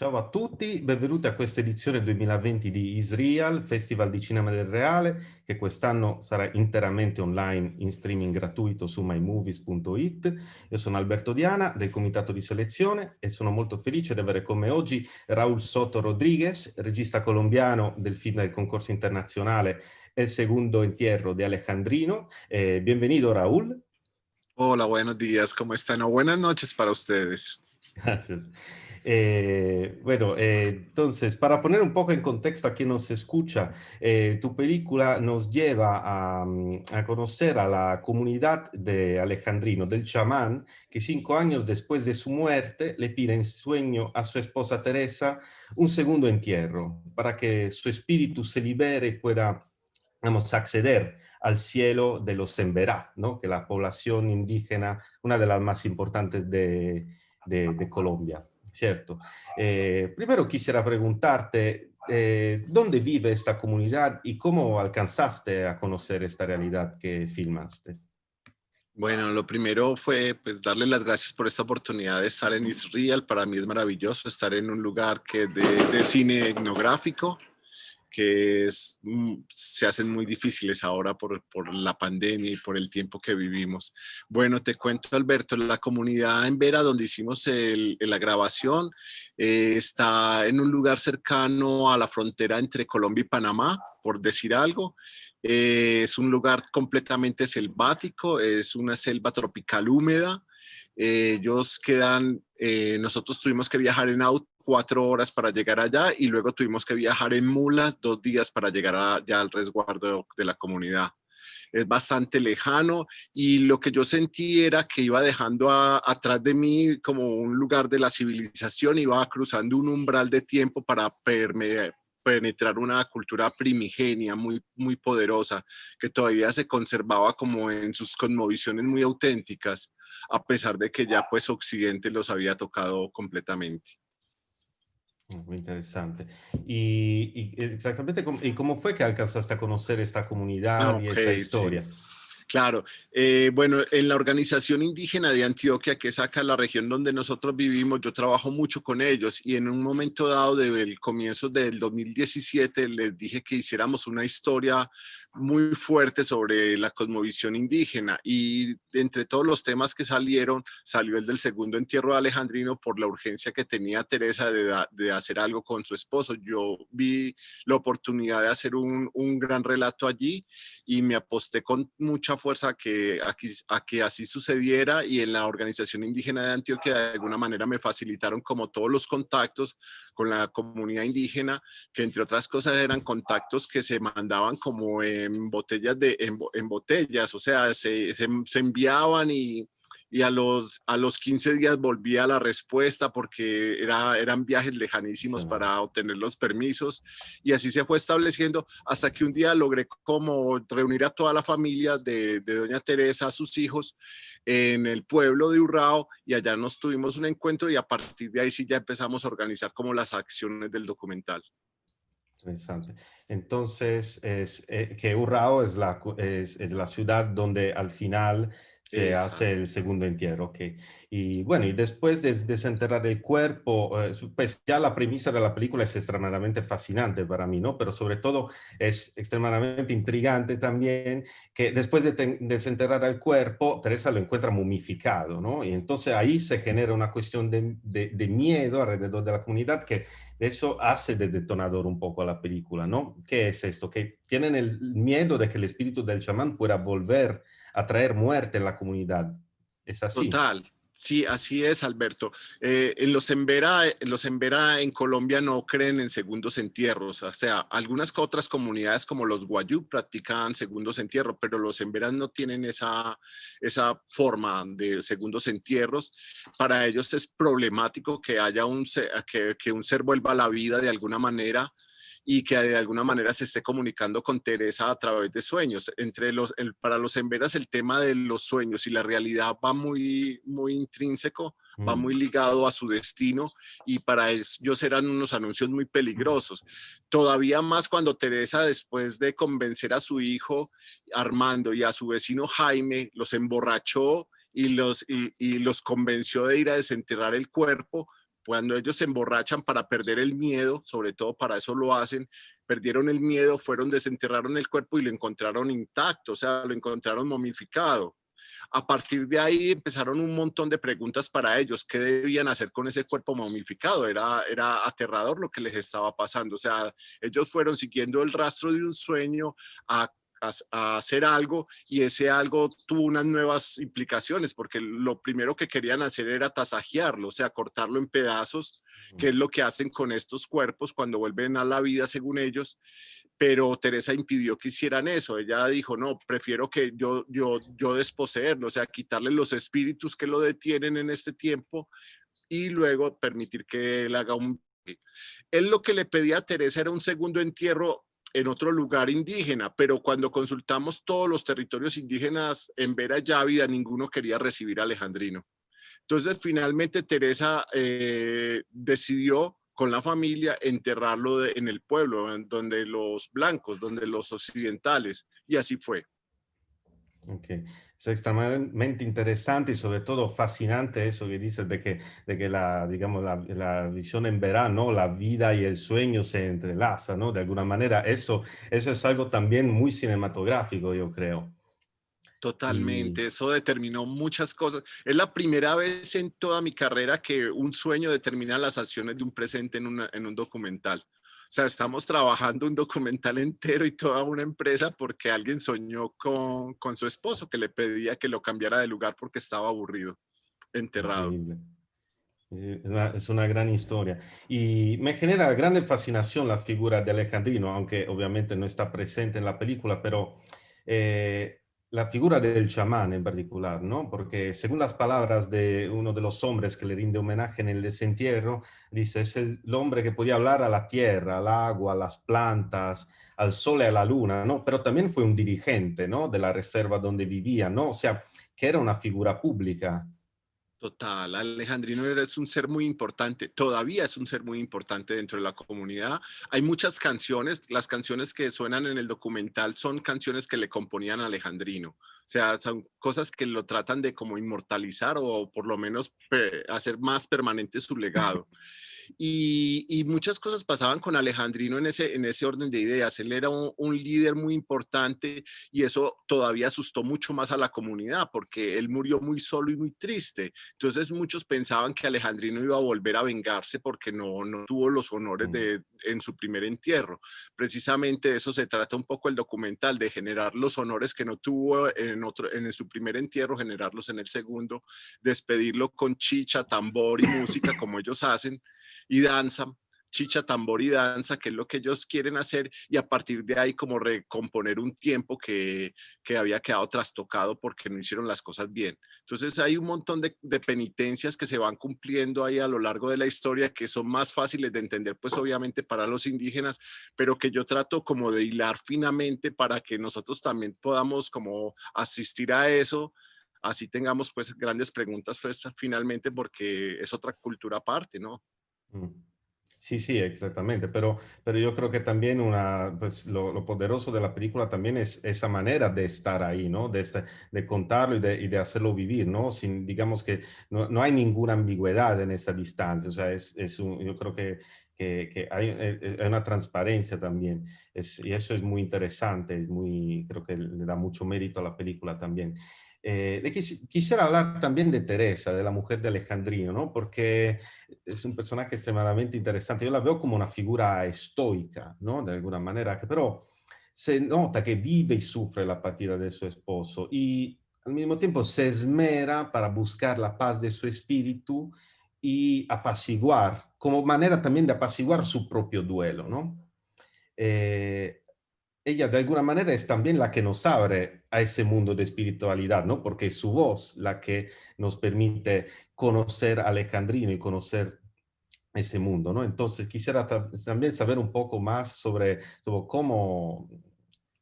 Ciao a tutti, benvenuti a questa edizione 2020 di Israel, Festival di Cinema del Reale, che quest'anno sarà interamente online in streaming gratuito su mymovies.it. Io sono Alberto Diana del comitato di selezione e sono molto felice di avere con me oggi Raúl Soto Rodríguez, regista colombiano del film del concorso internazionale El Segundo Entierro de Alejandrino. Bienvenido Raúl. Hola, buenos días, ¿cómo están? O buenas noches para ustedes. Gracias. Entonces, para poner un poco en contexto a quien nos escucha, tu película nos lleva a conocer a la comunidad de Alejandrino, del chamán, que 5 años después de su muerte le pide en sueño a su esposa Teresa un segundo entierro para que su espíritu se libere y pueda, vamos, acceder al cielo de los Semberá, ¿no? Que la población indígena, una de las más importantes de Colombia, ¿cierto? Primero quisiera preguntarte, ¿dónde vive esta comunidad y cómo alcanzaste a conocer esta realidad que filmaste? Bueno, lo primero fue pues darle las gracias por esta oportunidad de estar en Israel. Para mí es maravilloso estar en un lugar que de cine etnográfico, se hacen muy difíciles ahora por la pandemia y por el tiempo que vivimos. Bueno, te cuento, Alberto, la comunidad en Vera, donde hicimos la grabación, está en un lugar cercano a la frontera entre Colombia y Panamá, por decir algo. Es un lugar completamente selvático, es una selva tropical húmeda. Ellos quedan, nosotros tuvimos que viajar en auto 4 horas para llegar allá y luego tuvimos que viajar en mulas 2 días para llegar ya al resguardo de la comunidad. Es bastante lejano y lo que yo sentí era que iba dejando atrás de mí como un lugar de la civilización, iba cruzando un umbral de tiempo para penetrar una cultura primigenia muy, muy poderosa que todavía se conservaba como en sus cosmovisiones muy auténticas, a pesar de que ya pues Occidente los había tocado completamente. Muy interesante. Y exactamente, ¿y cómo fue que alcanzaste a conocer esta Ah, comunidad y ok, esta sí. historia? Claro, bueno, en la organización indígena de Antioquia, que es acá la región donde nosotros vivimos, yo trabajo mucho con ellos y en un momento dado del comienzo del 2017 les dije que hiciéramos una historia muy fuerte sobre la cosmovisión indígena y entre todos los temas que salieron, salió el del segundo entierro de Alejandrino por la urgencia que tenía Teresa de hacer algo con su esposo. Yo vi la oportunidad de hacer un gran relato allí y me aposté con mucha fuerza a que así sucediera y en la organización indígena de Antioquia de alguna manera me facilitaron como todos los contactos con la comunidad indígena, que entre otras cosas eran contactos que se mandaban como en botellas, en botellas, o sea, se enviaban y a los 15 días volvía la respuesta porque eran viajes lejanísimos Impresionante. para obtener los permisos y así se fue estableciendo hasta que un día logré como reunir a toda la familia de doña Teresa, a sus hijos, en el pueblo de Urrao y allá nos tuvimos un encuentro y a partir de ahí sí ya empezamos a organizar como las acciones del documental. Interesante. Entonces, que Urrao es es la ciudad donde al final se hace Exacto. el segundo entierro, ok. Y bueno, y después de desenterrar el cuerpo, pues ya la premisa de la película es extremadamente fascinante para mí, ¿no? Pero sobre todo es extremadamente intrigante también que después de desenterrar el cuerpo, Teresa lo encuentra momificado, ¿no? Y entonces ahí se genera una cuestión de miedo alrededor de la comunidad que eso hace de detonador un poco a la película, ¿no? ¿Qué es esto? Que tienen el miedo de que el espíritu del chamán pueda volver a traer muerte en la comunidad. ¿Es así? Total, sí, así es, Alberto. En los Embera en Colombia no creen en segundos entierros, o sea, algunas otras comunidades como los Guayú practican segundos entierros, pero los Emberas no tienen esa forma de segundos entierros. Para ellos es problemático que haya que un ser vuelva a la vida de alguna manera y que de alguna manera se esté comunicando con Teresa a través de sueños. Para los emberas el tema de los sueños y la realidad va muy, muy intrínseco, va Mm. muy ligado a su destino y para ellos eran unos anuncios muy peligrosos. Todavía más cuando Teresa, después de convencer a su hijo Armando y a su vecino Jaime, los emborrachó y los convenció de ir a desenterrar el cuerpo, Cuando ellos se emborrachan para perder el miedo, sobre todo para eso lo hacen, perdieron el miedo, fueron, desenterraron el cuerpo y lo encontraron intacto, o sea, lo encontraron momificado. A partir de ahí empezaron un montón de preguntas para ellos, qué debían hacer con ese cuerpo momificado, era aterrador lo que les estaba pasando, o sea, ellos fueron siguiendo el rastro de un sueño a a hacer algo y ese algo tuvo unas nuevas implicaciones porque lo primero que querían hacer era tasajearlo, o sea, cortarlo en pedazos, que es lo que hacen con estos cuerpos cuando vuelven a la vida según ellos, pero Teresa impidió que hicieran eso. Ella dijo, no, prefiero que yo desposeerlo, o sea, quitarle los espíritus que lo detienen en este tiempo y luego permitir que él haga un... Él lo que le pedía a Teresa era un segundo entierro en otro lugar indígena, pero cuando consultamos todos los territorios indígenas en Vera Yávida, ninguno quería recibir a Alejandrino. Entonces, finalmente Teresa decidió con la familia enterrarlo en el pueblo, en donde los blancos, donde los occidentales, y así fue. Ok, es extremadamente interesante y sobre todo fascinante eso que dices de que la, digamos, la visión en verano, la vida y el sueño se entrelazan, ¿no? De alguna manera, eso es algo también muy cinematográfico, yo creo. Y Totalmente, eso determinó muchas cosas. Es la primera vez en toda mi carrera que un sueño determina las acciones de un presente en un documental. O sea, estamos trabajando un documental entero y toda una empresa porque alguien soñó con su esposo que le pedía que lo cambiara de lugar porque estaba aburrido, enterrado. increíble. Es una gran historia. Y me genera grande fascinación la figura de Alejandrino, aunque obviamente no está presente en la película, pero eh, la figura del chamán en particular, ¿no? Porque según las palabras de uno de los hombres que le rinde homenaje en el desentierro, dice, es el hombre que podía hablar a la tierra, al agua, a las plantas, al sol y a la luna, ¿no? Pero también fue un dirigente, ¿no? De la reserva donde vivía, ¿no? O sea, que era una figura pública. Total, Alejandrino es un ser muy importante, todavía es un ser muy importante dentro de la comunidad. Hay muchas canciones, las canciones que suenan en el documental son canciones que le componían a Alejandrino. O sea, son cosas que lo tratan de como inmortalizar o por lo menos hacer más permanente su legado. Y muchas cosas pasaban con Alejandrino en ese orden de ideas. Él era un líder muy importante y eso todavía asustó mucho más a la comunidad porque él murió muy solo y muy triste. Entonces muchos pensaban que Alejandrino iba a volver a vengarse porque no tuvo los honores Mm. en su primer entierro. Precisamente de eso se trata un poco el documental, de generar los honores que no tuvo en su primer entierro, generarlos en el segundo, despedirlo con chicha, tambor y música como ellos hacen y danza, chicha, tambor y danza, que es lo que ellos quieren hacer, y a partir de ahí como recomponer un tiempo que había quedado trastocado porque no hicieron las cosas bien. Entonces hay un montón de penitencias que se van cumpliendo ahí a lo largo de la historia que son más fáciles de entender, pues obviamente para los indígenas, pero que yo trato como de hilar finamente para que nosotros también podamos como asistir a eso, así tengamos pues grandes preguntas pues, finalmente porque es otra cultura aparte, ¿no? Mm. Sí, sí, exactamente, pero yo creo que también una, pues lo poderoso de la película también es esa manera de estar ahí, ¿no? De contarlo y de hacerlo vivir, ¿no? Sin, digamos que no hay ninguna ambigüedad en esa distancia, o sea, yo creo que hay una transparencia también, y eso es muy interesante, creo que le da mucho mérito a la película también. Quisiera hablar también de Teresa, de la mujer de Alejandrino, ¿no? Porque es un personaje extremadamente interesante. Yo la veo como una figura estoica, ¿no? De alguna manera, que pero se nota que vive y sufre la partida de su esposo y al mismo tiempo se esmera para buscar la paz de su espíritu y apaciguar, como manera también de apaciguar su propio duelo, ¿no? Eh, ella de alguna manera es también la que nos abre a ese mundo de espiritualidad, ¿no? Porque es su voz la que nos permite conocer a Alejandrino y conocer ese mundo, ¿no? Entonces quisiera también saber un poco más sobre cómo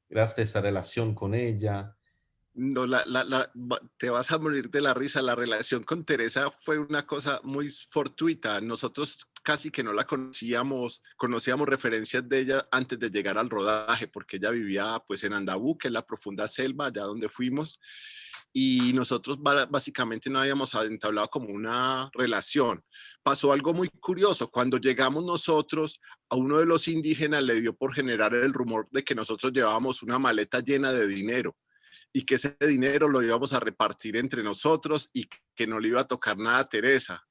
creaste esa relación con ella. No, te vas a morir de la risa. La relación con Teresa fue una cosa muy fortuita. Nosotros casi que no la conocíamos, conocíamos referencias de ella antes de llegar al rodaje, porque ella vivía pues en Andabú, que es la profunda selva, allá donde fuimos, y nosotros básicamente no habíamos entablado como una relación. Pasó algo muy curioso, cuando llegamos nosotros, a uno de los indígenas le dio por generar el rumor de que nosotros llevábamos una maleta llena de dinero y que ese dinero lo íbamos a repartir entre nosotros y que no le iba a tocar nada a Teresa.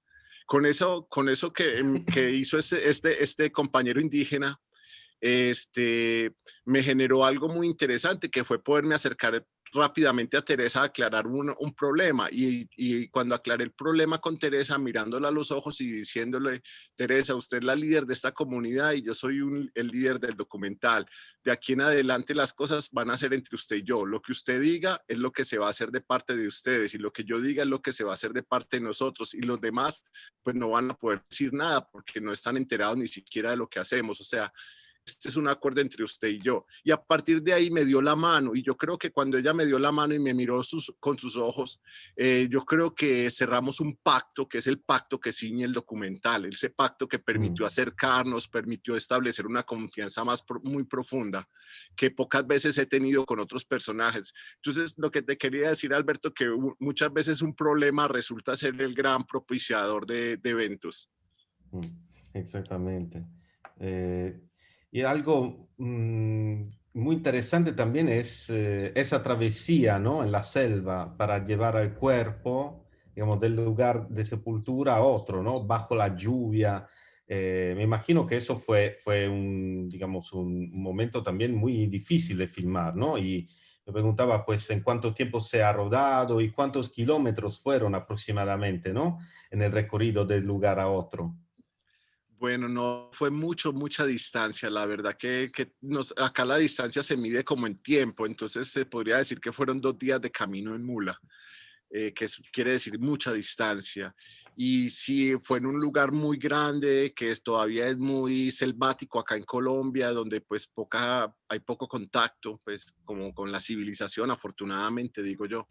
Con eso que hizo este compañero indígena, me generó algo muy interesante que fue poderme acercar rápidamente a Teresa a aclarar un problema y cuando aclaré el problema con Teresa, mirándola a los ojos y diciéndole: Teresa, usted es la líder de esta comunidad y yo soy el líder del documental. De aquí en adelante las cosas van a ser entre usted y yo. Lo que usted diga es lo que se va a hacer de parte de ustedes y lo que yo diga es lo que se va a hacer de parte de nosotros y los demás pues no van a poder decir nada porque no están enterados ni siquiera de lo que hacemos. O sea, este es un acuerdo entre usted y yo. Y a partir de ahí me dio la mano y yo creo que cuando ella me dio la mano y me miró con sus ojos, yo creo que cerramos un pacto, que es el pacto que ciñe el documental, ese pacto que permitió Mm. acercarnos, permitió establecer una confianza muy profunda, que pocas veces he tenido con otros personajes. Entonces, lo que te quería decir, Alberto, que muchas veces un problema resulta ser el gran propiciador de eventos. Mm, exactamente. Eh, y algo muy interesante también es esa travesía, ¿no? En la selva para llevar al cuerpo, digamos, del lugar de sepultura a otro, ¿no? Bajo la lluvia. Me imagino que eso fue un, digamos, un momento también muy difícil de filmar, ¿no? Y me preguntaba, pues, en cuánto tiempo se ha rodado y cuántos kilómetros fueron aproximadamente, ¿no? En el recorrido del lugar a otro. Bueno, no fue mucha distancia. La verdad que acá la distancia se mide como en tiempo, entonces se podría decir que fueron 2 días de camino en mula, que eso quiere decir mucha distancia. Y sí, fue en un lugar muy grande, todavía es muy selvático acá en Colombia, donde pues hay poco contacto, pues como con la civilización, afortunadamente, digo yo.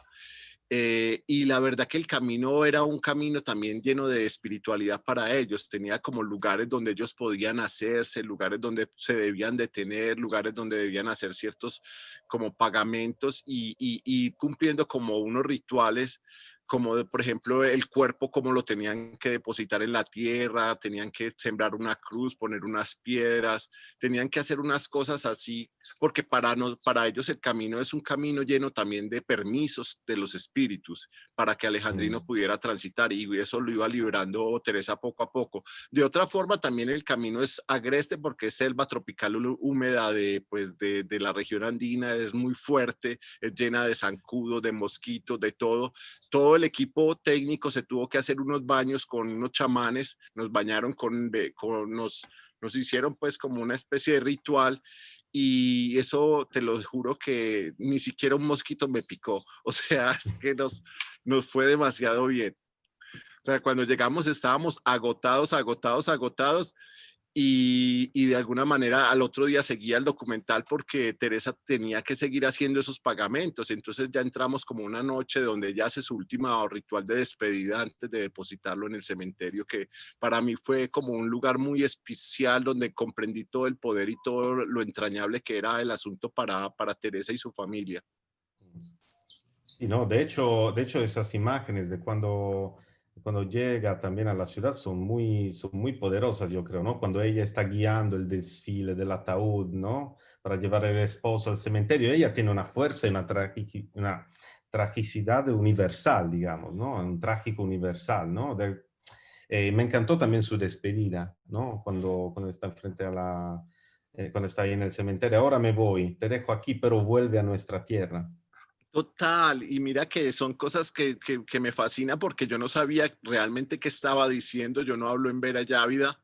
Y la verdad que el camino era un camino también lleno de espiritualidad para ellos. Tenía como lugares donde ellos podían hacerse, lugares donde se debían detener, lugares donde debían hacer ciertos como pagamentos y cumpliendo como unos rituales, como de, por ejemplo, el cuerpo, como lo tenían que depositar en la tierra, tenían que sembrar una cruz, poner unas piedras, tenían que hacer unas cosas así porque para ellos el camino es un camino lleno también de permisos de los espíritus para que Alejandrino Mm. pudiera transitar y eso lo iba liberando Teresa poco a poco. De otra forma, también el camino es agreste porque es selva tropical húmeda de la región andina, es muy fuerte, es llena de zancudos, de mosquitos, de todo. Todo el equipo técnico se tuvo que hacer unos baños con unos chamanes, nos bañaron nos hicieron pues como una especie de ritual y eso te lo juro que ni siquiera un mosquito me picó. O sea, es que nos fue demasiado bien. O sea, cuando llegamos estábamos agotados y de alguna manera al otro día seguía el documental porque Teresa tenía que seguir haciendo esos pagamentos. Entonces ya entramos como una noche donde ella hace su última ritual de despedida antes de depositarlo en el cementerio, que para mí fue como un lugar muy especial donde comprendí todo el poder y todo lo entrañable que era el asunto para Teresa y su familia. Y no, de hecho esas imágenes de cuando llega también a la ciudad son muy poderosas, yo creo, ¿no? Cuando ella está guiando el desfile del ataúd, ¿no? Para llevar el esposo al cementerio, ella tiene una fuerza y una tragicidad universal, digamos, ¿no? Un trágico universal, ¿no? Me encantó también su despedida, ¿no? Cuando está frente cuando está ahí en el cementerio. Ahora me voy, te dejo aquí, pero vuelve a nuestra tierra. Total, y mira que son cosas que me fascina porque yo no sabía realmente qué estaba diciendo, yo no hablo en Vera Yávida,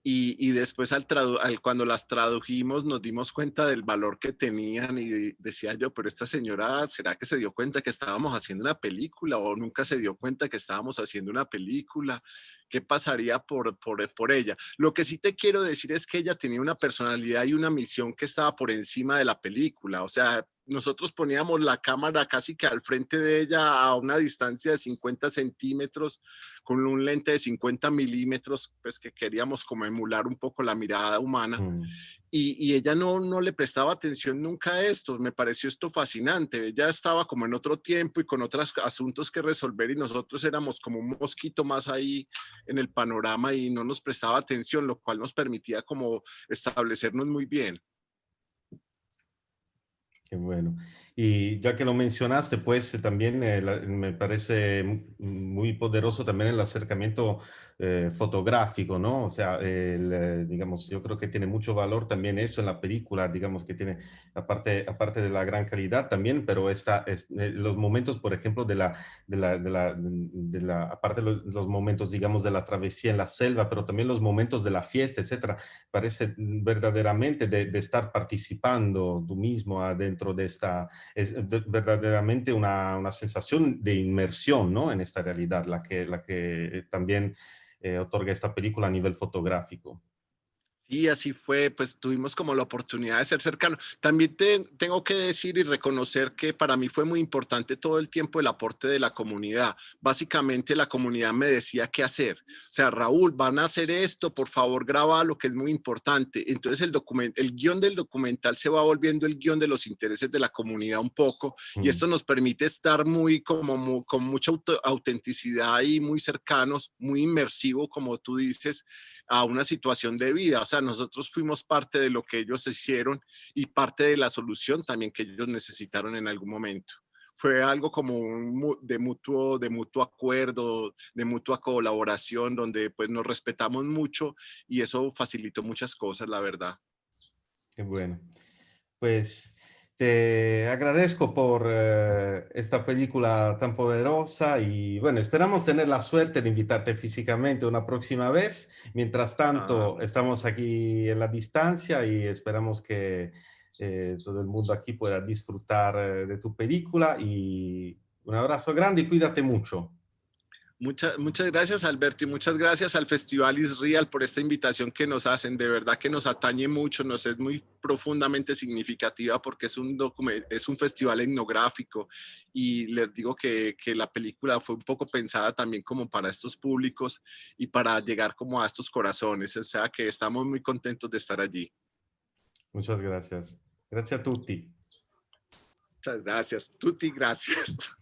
y después cuando las tradujimos nos dimos cuenta del valor que tenían y decía yo, pero esta señora, ¿será que se dio cuenta que estábamos haciendo una película o nunca se dio cuenta que estábamos haciendo una película? ¿Qué pasaría por ella? Lo que sí te quiero decir es que ella tenía una personalidad y una misión que estaba por encima de la película, o sea, nosotros poníamos la cámara casi que al frente de ella a una distancia de 50 centímetros con un lente de 50 milímetros, pues que queríamos como emular un poco la mirada humana. Mm. Y ella no le prestaba atención nunca a esto. Me pareció esto fascinante. Ella estaba como en otro tiempo y con otros asuntos que resolver y nosotros éramos como un mosquito más ahí en el panorama y no nos prestaba atención, lo cual nos permitía como establecernos muy bien. Qué bueno. Y ya que lo mencionaste, pues también me parece muy poderoso también el acercamiento fotográfico, ¿no? O sea, digamos, yo creo que tiene mucho valor también eso en la película, digamos que tiene, aparte de la gran calidad también, pero los momentos, por ejemplo, aparte de los momentos, digamos, de la travesía en la selva, pero también los momentos de la fiesta, etcétera, parece verdaderamente de estar participando tú mismo adentro de esta, verdaderamente una sensación de inmersión, ¿no? En esta realidad, la que también otorga esta película a nivel fotográfico. Y así fue, pues tuvimos como la oportunidad de ser cercanos. También tengo que decir y reconocer que para mí fue muy importante todo el tiempo el aporte de la comunidad. Básicamente la comunidad me decía qué hacer. O sea, Raúl, van a hacer esto, por favor graba lo que es muy importante. Entonces el guión del documental se va volviendo el guión de los intereses de la comunidad un poco y Mm. esto nos permite estar con mucha autenticidad y muy cercanos, muy inmersivo, como tú dices, a una situación de vida. O sea, nosotros fuimos parte de lo que ellos hicieron y parte de la solución también que ellos necesitaron en algún momento. Fue algo como de mutuo acuerdo, de mutua colaboración, donde pues nos respetamos mucho y eso facilitó muchas cosas, la verdad. Qué bueno. Pues te agradezco por esta película tan poderosa y bueno, esperamos tener la suerte de invitarte físicamente una próxima vez. Mientras Ah, tanto, estamos aquí en la distancia y esperamos que todo el mundo aquí pueda disfrutar de tu película y un abrazo grande y cuídate mucho. muchas gracias, Alberto, y muchas gracias al Festival Israel por esta invitación que nos hacen. De verdad que nos atañe mucho, nos es muy profundamente significativa porque es un festival etnográfico y les digo que la película fue un poco pensada también como para estos públicos y para llegar como a estos corazones. O sea que estamos muy contentos de estar allí. Muchas gracias. Gracias a tutti. Muchas gracias. Tuti, gracias.